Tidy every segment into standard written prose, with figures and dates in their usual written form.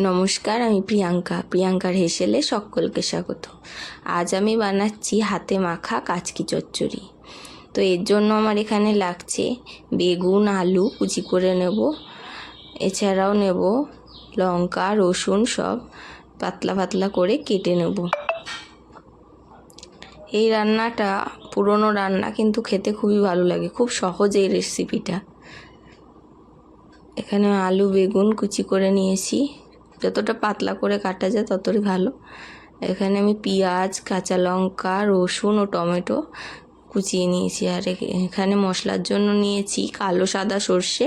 নমস্কার, আমি প্রিয়াঙ্কার হেসেলে সকলকে স্বাগত। আজ আমি বানাচ্ছি হাতে মাখা কাচকি চচ্চড়ি। তো এর জন্য আমার এখানে লাগছে বেগুন, আলু কুচি করে নেব, এছাড়াও নেব লঙ্কা, রসুন সব পাতলা পাতলা করে কেটে নেব। এই রান্নাটা পুরনো রান্না, কিন্তু খেতে খুবই ভালো লাগে, খুব সহজ এই রেসিপিটা। এখানে আলু বেগুন কুচি করে নিয়েছি, যতটা পাতলা করে কাটা যায় ততই ভালো। এখানে আমি পেঁয়াজ, কাঁচা লঙ্কা, রসুন ও টমেটো কুচিয়ে নিয়েছি। আর এখানে মশলার জন্য নিয়েছি কালো সাদা সর্ষে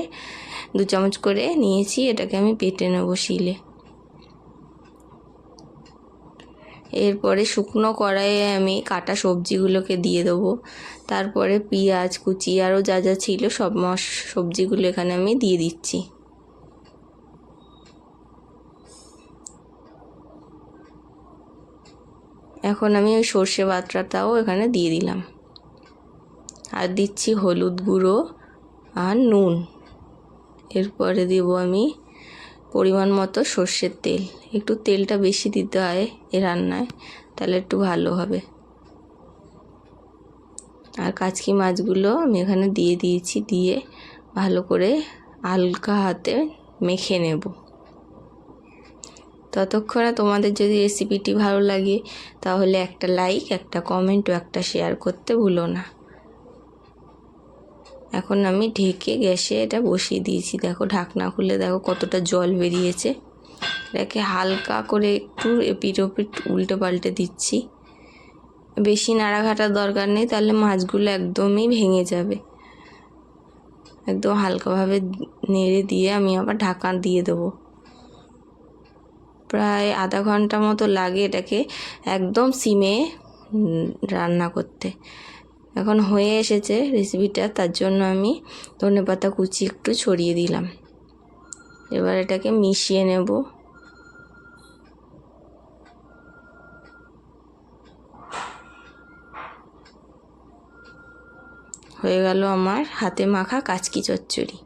2 চামচ করে নিয়েছি, এটাকে আমি বেটে নেব শিলে। এরপরে শুকনো কড়াইয়ে আমি কাটা সবজিগুলোকে দিয়ে দেবো। তারপরে পেঁয়াজ কুচি আরও যা যা ছিল সব সবজিগুলো এখানে আমি দিয়ে দিচ্ছি। এখন আমি ওই সর্ষে বাটাটাও এখানে দিয়ে দিলাম, আর দিচ্ছি হলুদ গুঁড়ো আর নুন। এরপরে দেব আমি পরিমাণ মতো সর্ষের তেল। একটু তেলটা বেশি দিতে হয় এ রান্নায়, তাহলে একটু ভালো হবে। আর কাচকি মাছগুলো আমি এখানে দিয়ে দিয়েছি, দিয়ে ভালো করে হালকা হাতে মেখে নেব। ততক্ষণে তোমাদের যদি রেসিপিটি ভালো লাগে তাহলে একটা লাইক, একটা কমেন্ট ও একটা শেয়ার করতে ভুলো না। এখন আমি ঢেকে গ্যাসে এটা বসিয়ে দিয়েছি। দেখো ঢাকনা খুলে দেখো কতটা জল বেরিয়েছে। এটাকে হালকা করে একটু এপিট ওপিট উল্টে পাল্টে দিচ্ছি। বেশি নাড়াঘাটার দরকার নেই, তাহলে মাছগুলো একদমই ভেঙে যাবে। একদম হালকাভাবে নেড়ে দিয়ে আমি আবার ঢাকা দিয়ে দেবো। প্রায় আধা ঘন্টা মতো লাগে এটাকে একদম সিমে রান্না করতে। এখন হয়ে এসেছে রেসিপিটা, তার জন্য আমি ধনেপাতা কুচি একটু ছড়িয়ে দিলাম। এবার এটাকে মিশিয়ে নেব। হয়ে গেল আমার হাতে মাখা কাচকি চচ্চড়ি।